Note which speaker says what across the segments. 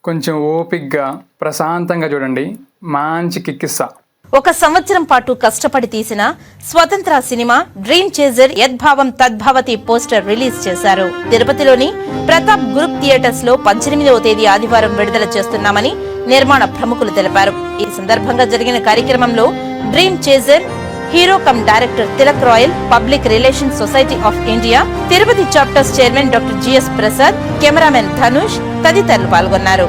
Speaker 1: కొంచెం ఓపిక్గా ప్రశాంతంగా చూడండి, మంచి కిక్కిస్తా.
Speaker 2: 1 సంవత్సరం పాటు కష్టపడి తీసిన స్వతంత్ర సినిమా డ్రీమ్ చేజర్ యద్భావం తద్భావతి పోస్టర్ రిలీజ్ చేశారు. తిరుపతిలోని ప్రతాప్ గ్రూప్ థియేటర్స్ లో 18వ తేదీ ఆదివారం విడుదల చేస్తున్నామని నిర్మాణ ప్రముఖులు తెలిపారు. ఈ సందర్భంగా జరిగిన కార్యక్రమంలో dream chaser hero cum director Tilak Rayal, public relations society of India Tirupati chapters chairman doctor GS Prasad, cameraman Dhanush తదితరులు పాల్గొన్నారు.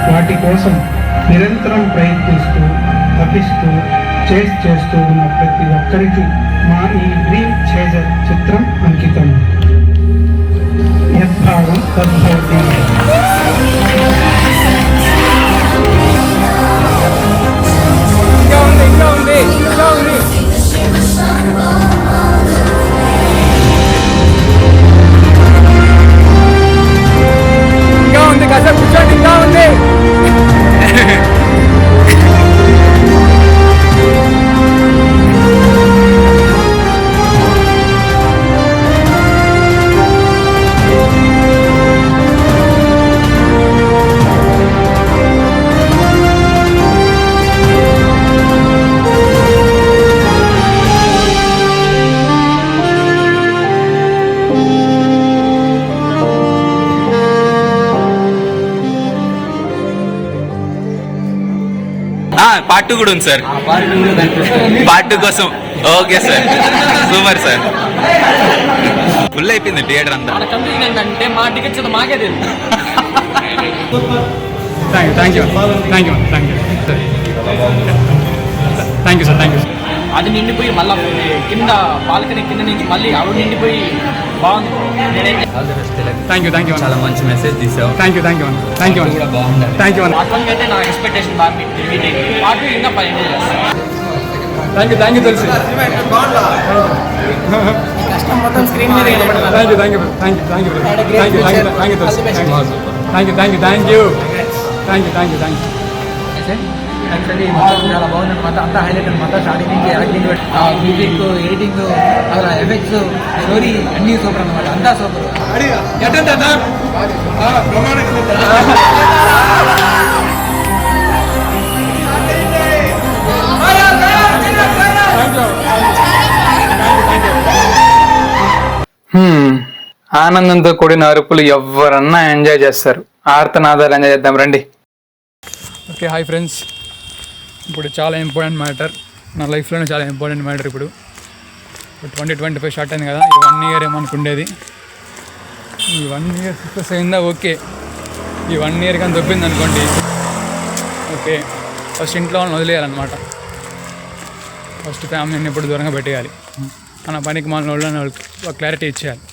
Speaker 3: వాటి కోసం నిరంతరం ప్రయత్నిస్తూ తపిస్తూ చేస్తూ ఉన్న ప్రతి ఒక్కరికి మా ఈ డ్రీమ్ చేజర్ చిత్రం అంకితం. యద్భావం తద్భవతి.
Speaker 4: పార్ట్ 2 కూడా ఉంది సార్. పార్ట్ 2 కోసం okay sir, super sir. Full అయిపోయింది థియేటర్ అంతా.
Speaker 5: ఏంటంటే మా టికెట్స్ మాకే తెలియదు. అది నిండిపోయి మళ్ళీ కింద బాల్కనీ కింద నుంచి మళ్ళీ అవి నిండిపోయి బాగుంది.
Speaker 4: చాలా మంచి మెసేజ్ తీసావు.
Speaker 5: కూడా బాగుంది. అటువంటి అయితే నా ఎక్స్పెక్టేషన్ బాగా మీట్ అయింది. పాటు ఇంకా 10
Speaker 1: తెలుసు.
Speaker 5: కష్టం మొత్తం స్క్రీన్ మీద యాక్చువల్లీ మొత్తం చాలా బాగుంది అనమాట. అంతా హైలైట్ అనమాట. స్టార్టింగ్ నుంచి యాక్టింగ్, మ్యూజిక్, ఎడిటింగ్, అలా ఎఫెక్ట్స్, స్టోరీ అన్నీ సూపర్ అనమాట. అంతా సూపర్.
Speaker 1: ఆనందంతో కూడిన అరుపులు ఎవరన్నా ఎంజాయ్ చేస్తారు. ఆర్తనాదాలు ఎంజాయ్ చేద్దాం రండి. Okay, hi friends. ఇప్పుడు చాలా ఇంపార్టెంట్ మ్యాటర్, నా లైఫ్లోనే చాలా ఇంపార్టెంట్ మ్యాటర్. ఇప్పుడు 2025 స్టార్ట్ అయింది కదా, ఈ 1 ఇయర్ ఏమనుకుండేది. ఈ 1 ఇయర్ సక్సెస్ అయిందా ఓకే. ఈ 1 ఇయర్ కానీ దొబ్బింది అనుకోండి ఓకే, ఫస్ట్ ఇంట్లో వాళ్ళని వదిలేయాలన్నమాట. ఫస్ట్ ఫ్యామిలీని ఎప్పుడు దూరంగా పెట్టేయాలి. మన పనికి మన వాళ్ళకి క్లారిటీ ఇచ్చేయాలి.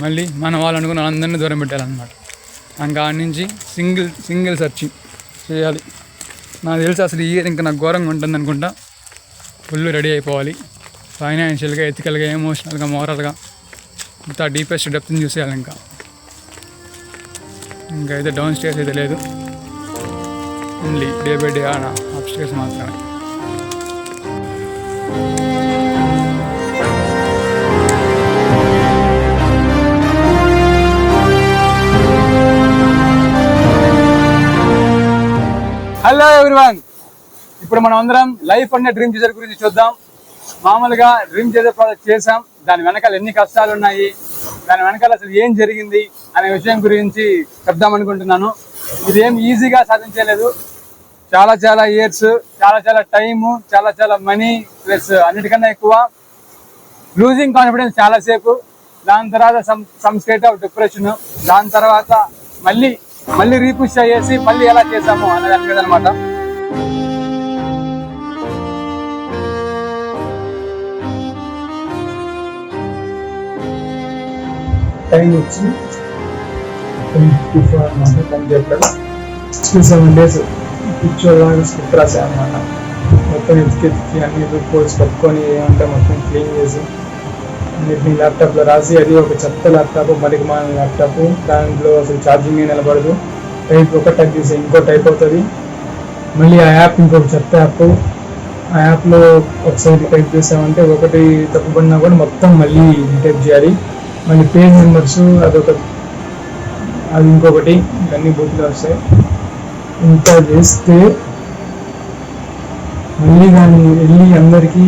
Speaker 1: మళ్ళీ మన వాళ్ళు అనుకున్న వాళ్ళందరినీ దూరం పెట్టాలన్నమాట. ఇంకా ఆడి నుంచి సింగిల్ సర్చింగ్ చేయాలి. నాకు తెలిసి అసలు ఈ ఇయర్ ఇంకా నాకు ఘోరంగా ఉంటుంది అనుకుంటా. ఫుల్ రెడీ అయిపోవాలి. ఫైనాన్షియల్గా, ఎథికల్గా, ఎమోషనల్గా, మోరల్గా ఇంత డీపెస్ట్ డెప్త్ని చూసేయాలి. ఇంకా అయితే డౌన్ స్టేర్స్ అయితే లేదు, only day by day up stairs మాత్రమే. హలో ఎవ్రీవన్, ఇప్పుడు మనం అందరం లైఫ్ అనే డ్రీమ్ చేజర్ గురించి చూద్దాం. మామూలుగా డ్రీమ్ చేజర్ ప్రాజెక్ట్ చేసాం, దాని వెనకాల ఎన్ని కష్టాలు ఉన్నాయి, దాని వెనకాల అసలు ఏం జరిగింది అనే విషయం గురించి చెప్దాం అనుకుంటున్నాను. ఇదేం ఈజీగా సాధించలేదు. చాలా ఇయర్స్, చాలా టైము, చాలా మనీ, ప్లస్ అన్నిటికన్నా ఎక్కువ లూజింగ్ కాన్ఫిడెన్స్ చాలాసేపు. దాని తర్వాత సమ్ స్టేట్ ఆఫ్ డిప్రెషన్. దాని తర్వాత మళ్ళీ రీపుష్ అయ్యేసి మళ్ళీ ఎలా చేసాము అనే దాని మీద అనమాట.
Speaker 6: టైం వచ్చి 24 అన్నమాట. టైం చెప్పారు 67 days పిచ్చోళ్ళగా స్క్రిప్ట్ రాశాను అనమాట. మొత్తం ఎత్తికెత్తి అన్ని రిపోర్ట్స్ పట్టుకొని ఏమంటే మొత్తం క్లీన్ చేసి అన్నిటిని ల్యాప్టాప్లో రాసి, అది ఒక చెత్త ల్యాప్టాప్, మరికమాన ల్యాప్టాప్, దాంట్లో అసలు ఛార్జింగ్ నిలబడదు. టైప్ ఒక టైప్ చేసి ఇంకో టైప్ అవుతుంది. మళ్ళీ ఆ యాప్ ఇంకొక చెత్త యాప్. ఆ యాప్లో ఒకసారి టైప్ చేసామంటే ఒకటి తప్పుపడినా కూడా మొత్తం మళ్ళీ టైప్ చేయాలి. మళ్ళీ పేజ్ నెంబర్స్ అది ఇంకొకటి, ఇవన్నీ బూత్లో వస్తాయి. ఇంత చేస్తే మళ్ళీ దాన్ని వెళ్ళి అందరికీ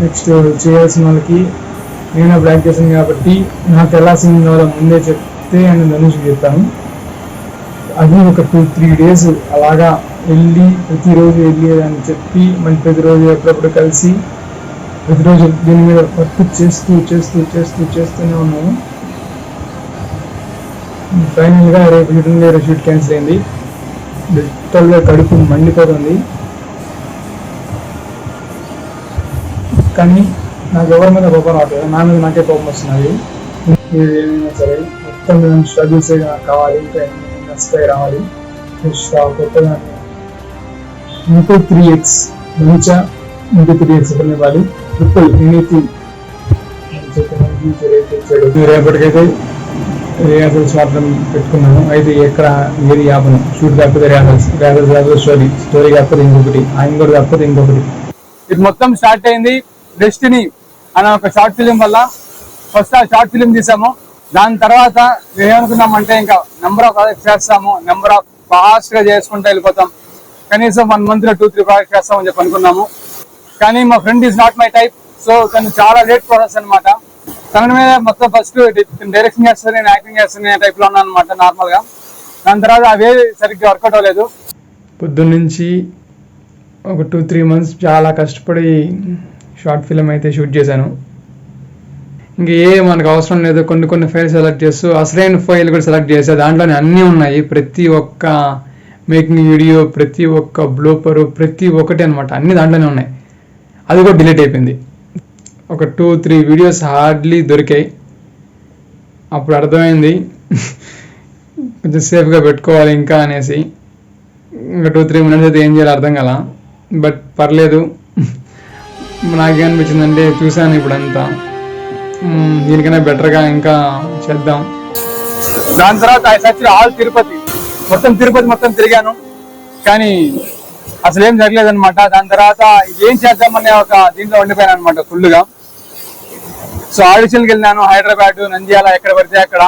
Speaker 6: నెక్స్ట్ చేయాల్సిన వాళ్ళకి నేను బ్లాక్ చేశాను కాబట్టి నాకు ఎలా సింగ్ కావాలో ముందే చెప్తే నేను ధనుష్ చెప్తాను. అది ఒక 2-3 days అలాగా వెళ్ళి ప్రతిరోజు వెళ్ళి అని చెప్పి మళ్ళీ ప్రతిరోజు ఎప్పుడప్పుడు కలిసి ప్రతిరోజు దీని మీద వర్క్ చేస్తూనే ఉన్నాము. ఫైనల్గా రేపు షూట్ క్యాన్సిల్ అయింది. లిటరల్గా కడుపు మండిపోతుంది. కానీ నాకు ఎవరి మీద కోపం రావట్లేదు, నా మీద నాకే కోపం వస్తున్నది. ఏమైనా సరే మొత్తం స్ట్రగుల్స్ నాకు కావాలి, ఇంకా నష్టాయి రావాలి. కొత్తగా ఇంకో 3x మంచిగా ఇంకో 3x ఇవ్వాలి. ట్రిపుల్ ఎనీథింగ్ రేపటికైతే రిహార్సల్స్ మాత్రం పెట్టుకున్నాను. అయితే ఎక్కడ ఏది ఆపను. షూట్ కాకపోతే రిహార్సల్స్ స్టోరీ కాకపోతే ఇంకొకటి, ఇంకోటి కాకపోతే ఇంకొకటి.
Speaker 1: ఇది మొత్తం స్టార్ట్ అయింది డెస్టినీ అనే ఒక షార్ట్ ఫిలిం వల్ల. ఫస్ట్ ఆ షార్ట్ ఫిలిం తీసాము. దాని తర్వాత ఏమనుకున్నామంటే ఇంకా నెంబర్ ఆఫ్ ప్రాజెక్ట్స్ చేస్తాము, నెంబర్ ఆఫ్ ఫాస్ట్ గా చేసుకుంటూ వెళ్ళిపోతాం. కనీసం 1 month లో 2-3 ప్రాజెక్ట్స్ చేస్తామని చెప్పి అనుకున్నాము. కానీ మా friend is not my type. So తను చాలా లేట్ ప్రాసెస్ అనమాట. తన మీద మొత్తం ఫస్ట్ డైరెక్షన్ చేస్తాను, నేను యాక్టింగ్ చేస్తాను టైప్ లో ఉన్నాను అనమాట నార్మల్ గా. దాని తర్వాత అవే సరిగ్గా వర్కౌట్ అవ్వలేదు.
Speaker 6: పొద్దున్నుంచి ఒక 2-3 months చాలా కష్టపడి షార్ట్ ఫిలిం అయితే షూట్ చేశాను. ఇంక మనకు అవసరం లేదు, కొన్ని ఫైల్ సెలెక్ట్ చేస్తూ అసలైన ఫైల్ కూడా సెలెక్ట్ చేసా. దాంట్లోనే అన్నీ ఉన్నాయి. ప్రతి ఒక్క మేకింగ్ వీడియో, ప్రతి ఒక్క బ్లోపరు, ప్రతి ఒక్కటి అనమాట, అన్నీ దాంట్లోనే ఉన్నాయి. అది కూడా డిలీట్ అయిపోయింది. ఒక 2-3 వీడియోస్ హార్డ్లీ దొరికాయి. అప్పుడు అర్థమైంది కొంచెం సేఫ్గా పెట్టుకోవాలి ఇంకా అనేసి. ఇంకా 2-3 minutes అయితే ఏం చేయాలి అర్థం కాల. బట్ పర్లేదు. నాకేమనిపించిందంటే చూశాను ఇప్పుడంతా, దీనికన్నా బెటర్గా ఇంకా చేద్దాం.
Speaker 1: దాని తర్వాత ఐ సర్చ్ ఆల్ తిరుపతి మొత్తం తిరిగాను. కానీ అసలు ఏం జరగలేదు అనమాట. దాని తర్వాత ఏం చేద్దామనే ఒక దీంట్లో ఉండిపోయాను అనమాట ఫుల్గా. సో ఆడిషన్కి వెళ్ళినాను, హైదరాబాద్, నంద్యాల, ఎక్కడ పడితే అక్కడ.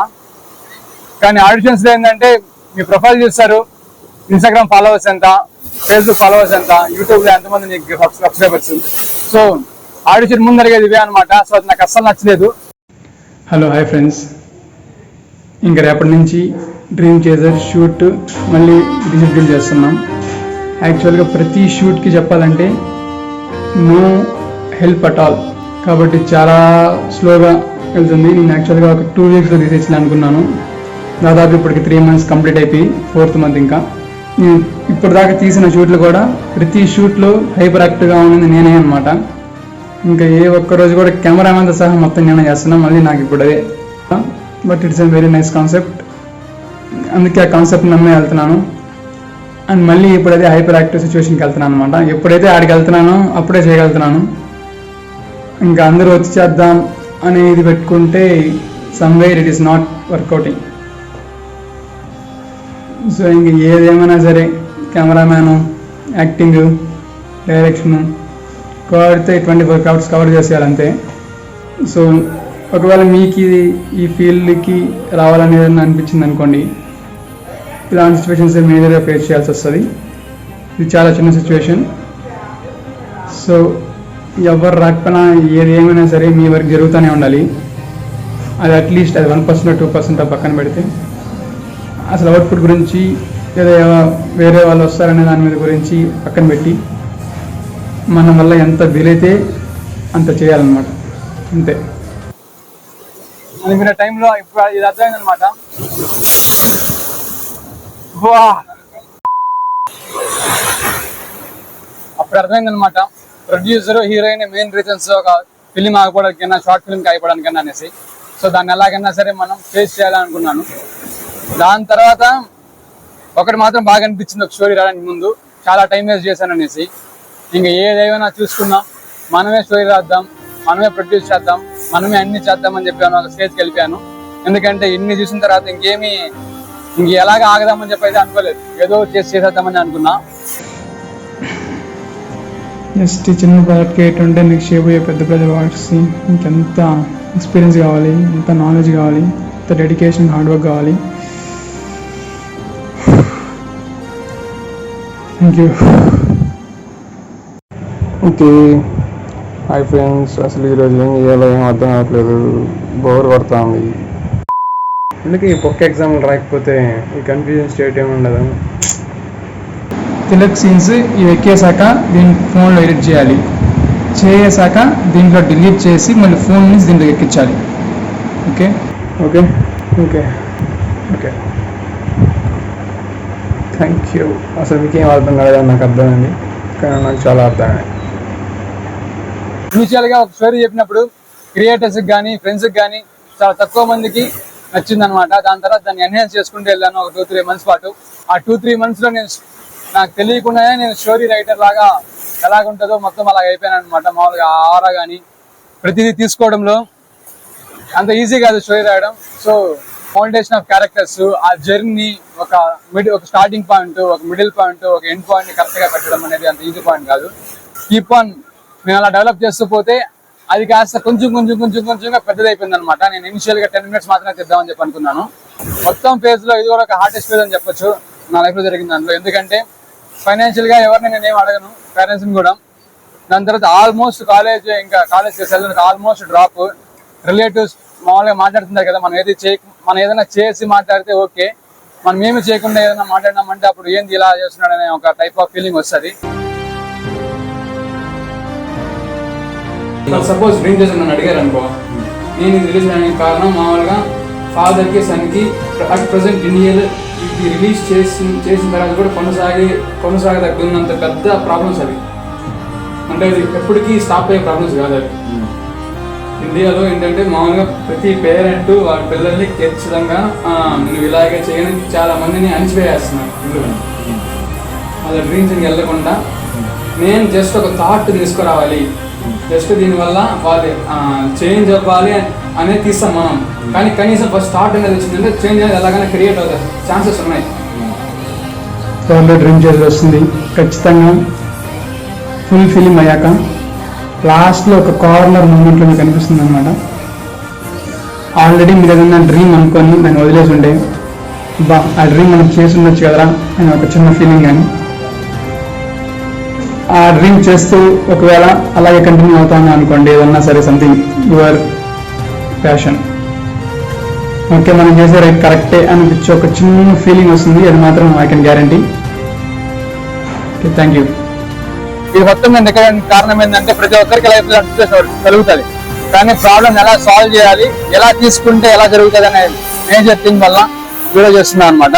Speaker 1: కానీ ఆడిషన్స్ లో ఏంటంటే మీ ప్రొఫైల్ చూస్తారు, ఇన్స్టాగ్రామ్ ఫాలోవర్స్ ఎంత, ఫేస్బుక్ ఫాలోవర్స్ ఎంత, యూట్యూబ్ లో ఎంతమంది నీకు సబ్స్క్రైబర్స్. సో ఆడిషన్ ముందు జరిగేది ఇవే అనమాట. సో అది నాకు అస్సలు నచ్చలేదు.
Speaker 6: హలో హాయ్ ఫ్రెండ్స్, ఇంకా రేపటి నుంచి డ్రీమ్ చేజర్ షూట్ మళ్ళీ రీషెడ్యూల్ చేస్తున్నాం. యాక్చువల్గా ప్రతి షూట్కి చెప్పాలంటే నో హెల్ప్ అట్ ఆల్, కాబట్టి చాలా స్లోగా వెళ్తుంది. నేను యాక్చువల్గా ఒక 2 weeksలో తీసేసి అనుకున్నాను. దాదాపు ఇప్పటికి 3 months కంప్లీట్ అయిపోయి 4th month. ఇంకా నేను ఇప్పటిదాకా తీసిన షూట్లు కూడా ప్రతి షూట్లో హైపర్ యాక్టివ్గా ఉన్నది నేనే అనమాట. ఇంకా ఏ ఒక్కరోజు కూడా కెమెరామెన్తో సహా మొత్తం నేనే చేస్తున్నాను. మళ్ళీ నాకు ఇప్పుడు అదే, but it's a very nice concept. అందుకే ఆ కాన్సెప్ట్ నమ్మే వెళ్తున్నాను. అండ్ మళ్ళీ ఇప్పుడైతే హైపర్ యాక్టివ్ సిచ్యువేషన్కి వెళ్తున్నాను అనమాట. ఎప్పుడైతే ఆడికి వెళ్తున్నానో అప్పుడే చేయగలుగుతున్నాను. ఇంకా అందరూ వచ్చి చేద్దాం అనేది పెట్టుకుంటే somewhere it is not workouting. So ఇంక ఏదేమైనా సరే కెమెరామ్యాను, యాక్టింగ్, డైరెక్షను కోడితే 24 hours కవర్ చేసేయాలంతే. సో ఒకవేళ మీకు ఈ ఫీల్డ్కి రావాలనేది అనిపించింది అనుకోండి, ఇలాంటి సిచ్యువేషన్స్ మేజర్గా ఫేస్ చేయాల్సి వస్తుంది. ఇది చాలా చిన్న సిచ్యువేషన్. సో ఎవరు రాకపోయినా ఏది ఏమైనా సరే మీ వరకు జరుగుతూనే ఉండాలి. అది అట్లీస్ట్ అది 1% 2% పక్కన పెడితే, అసలు అవుట్పుట్ గురించి లేదా వేరే వాళ్ళు వస్తారనే దాని మీద గురించి పక్కన పెట్టి మన వల్ల ఎంత వీలైతే అంత చేయాలన్నమాట, అంతే.
Speaker 1: అనుకున్న టైంలో ఇప్పుడు ఇది అర్థమైంది అనమాట. అప్పుడు అర్థమైంది అనమాట, ప్రొడ్యూసర్ హీరోయిన్ మెయిన్ రీజన్స్ ఒక ఫిలిం ఆగిపోవడానికైనా, షార్ట్ ఫిల్మ్కి ఆగిపోవడానికైనా అనేసి. సో దాన్ని ఎలాగైనా సరే మనం ఫేస్ చేయాలనుకున్నాను. దాని తర్వాత ఒకటి మాత్రం బాగా అనిపించింది, ఒక స్టోరీ రాయడానికి ముందు చాలా టైం వేస్ట్ చేశాను అనేసి, ఇంకా ఏదేమైనా చూసుకున్నాం, మనమే స్టోరీ రాద్దాం, మనమే ప్రొడ్యూస్ చేద్దాం, మనమే అన్ని చేద్దాం అని చెప్పాను. ఒక స్టేజ్కి వెళ్ళిపోయాను. ఎందుకంటే ఇన్ని చూసిన తర్వాత ఇంక ఎలాగ ఆగదామని చెప్పి అయితే అనుకోలేదు, ఏదో చేసేద్దామని అనుకున్నా.
Speaker 6: జస్ట్ చిన్న ప్రాజెక్ట్కి ఏంటంటే నెక్స్ట్ చేయబోయే పెద్ద ప్రాజెక్ట్స్కి ఇంకెంత ఎక్స్పీరియన్స్ కావాలి, ఎంత నాలెడ్జ్ కావాలి, ఎంత డెడికేషన్, హార్డ్ వర్క్ కావాలి. Thank you.
Speaker 7: Okay, hi friends. అసలు ఈరోజు ఏం చేయాలో ఏం అర్థం కావట్లేదు, బోర్ పడుతుంది. అందుకే ఈ బొక్క ఎగ్జామ్లు రాకపోతే ఈ కన్ఫ్యూజన్ స్టేట్ ఏమి ఉండదు.
Speaker 6: తిలక్ సీన్స్ ఇవి ఎక్కేసాక దీన్ని ఫోన్లో ఎడిట్ చేయాలి, చేసాక దీంట్లో డిలీట్ చేసి మళ్ళీ ఫోన్ నుంచి దీంట్లో ఎక్కించాలి. Okay
Speaker 7: okay okay okay thank you. అసలు మీకేం అర్థం కాలేదని నాకు అర్థమైంది, కానీ నాకు చాలా అర్థమైంది.
Speaker 1: ఇనిషియల్ గా ఒక స్టోరీ చెప్పినప్పుడు క్రియేటర్స్ కానీ ఫ్రెండ్స్ కానీ చాలా తక్కువ మందికి నచ్చింది అనమాట. దాని తర్వాత దాన్ని ఎన్హాన్స్ చేసుకుంటూ వెళ్ళాను ఒక 2-3 months పాటు. ఆ 2-3 months లో నాకు తెలియకుండానే నేను స్టోరీ రైటర్ లాగా ఎలాగుంటుందో మొత్తం అలాగ అయిపోయాను అనమాట. మామూలుగా ఆరా కానీ ప్రతిదీ తీసుకోవడంలో అంత ఈజీ కాదు స్టోరీ రాయడం. సో ఫౌండేషన్ ఆఫ్ క్యారెక్టర్స్, ఆ జర్నీ, ఒక స్టార్టింగ్ పాయింట్, ఒక మిడిల్ పాయింట్, ఒక ఎండ్ పాయింట్ కరెక్ట్ గా పెట్టడం అనేది అంత ఈజీ పాయింట్ కాదు. కీప్ ఆన్ నేను అలా డెవలప్ చేస్తూ పోతే అది కాస్త కొంచెంగా పెద్దదైపోయింది అనమాట. నేను ఇనిషియల్ గా 10 minutes మాత్రమే తెద్దామని చెప్పి అనుకున్నాను. మొత్తం ఫేజ్ లో ఇది కూడా ఒక హార్డెస్ట్ ఫేజ్ అని చెప్పొచ్చు నా లైఫ్ లో జరిగింది దాంట్లో. ఎందుకంటే ఫైనాన్షియల్ గా ఎవరిని నేను ఏం అడగను, పేరెంట్స్ ని కూడా. దాని తర్వాత ఆల్మోస్ట్ కాలేజ్ చేసేది ఆల్మోస్ట్ డ్రాప్. రిలేటివ్స్ మామూలుగా మాట్లాడుతున్నారు కదా, మనం ఏదైనా చేసి మాట్లాడితే ఓకే, మనం ఏమి చేయకుండా ఏదైనా మాట్లాడినామంటే అప్పుడు ఏంది ఇలా చేస్తున్నాడు అనే ఒక టైప్ ఆఫ్ ఫీలింగ్ వస్తుంది.
Speaker 6: సపోజ్ డ్రీమ్ చేసి నన్ను అడిగారు అనుకో, నేను ఇది రిలీజ్ చేయడానికి కారణం మామూలుగా ఫాదర్కి సన్కి అట్ ప్రజెంట్ ఇండియన్ ఇది రిలీజ్ చేసిన తర్వాత కూడా కొనసాగదగ్గున్నంత పెద్ద ప్రాబ్లమ్స్ అవి. అంటే అది ఎప్పటికీ స్టాప్ అయ్యే ప్రాబ్లమ్స్ కాదు అవి. ఇండియాలో ఏంటంటే మామూలుగా ప్రతి పేరెంట్ వాళ్ళ పిల్లల్ని ఖచ్చితంగా నువ్వు ఇలాగే చేయని చాలా మందిని అణిచివేస్తున్నారు. వాళ్ళ డ్రీమ్స్కి వెళ్ళకుండా నేను జస్ట్ ఒక థాట్ తీసుకురావాలి, జస్ట్ దీనివల్ల వాళ్ళు చేంజ్ అవ్వాలి అనేది తీస్తాం మనం. కానీ కనీసం ఫస్ట్ థాట్ అనేది వచ్చిందంటే చేంజ్ అనేది ఎలాగైనా క్రియేట్ అవుతుంది, ఛాన్సెస్ ఉన్నాయి. త్వరలో డ్రీమ్ చేసి వస్తుంది ఖచ్చితంగా. ఫుల్ ఫిలిం అయ్యాక లాస్ట్లో ఒక కార్నర్ మూమెంట్లో మీకు అనిపిస్తుంది అనమాట, ఆల్రెడీ మీరు ఏదన్నా డ్రీమ్ అనుకొని నేను వదిలేసి ఉంటే ఆ డ్రీమ్ మనం చేసి ఉండొచ్చు కదరా అని ఒక చిన్న ఫీలింగ్. కానీ ఆ డ్రీమ్ చేస్తూ ఒకవేళ అలాగే కంటిన్యూ అవుతాను అనుకోండి, ఏదన్నా సరే సంథింగ్ యువర్ ప్యాషన్, ఓకే మనం చేసే రైట్ కరెక్టే అనిపించి ఒక చిన్న ఫీలింగ్ వస్తుంది. అది మాత్రం I can guarantee. Okay, thank you.
Speaker 1: ఇది మొత్తం నేను ఎక్కడానికి కారణం ఏంటంటే ప్రతి ఒక్కరికి లైఫ్ లో కలుగుతుంది, కానీ ప్రాబ్లం ఎలా సాల్వ్ చేయాలి, ఎలా తీసుకుంటే ఎలా జరుగుతుంది అనే మేజర్ థింగ్ వల్ల వీడియో చేస్తున్నాను అనమాట.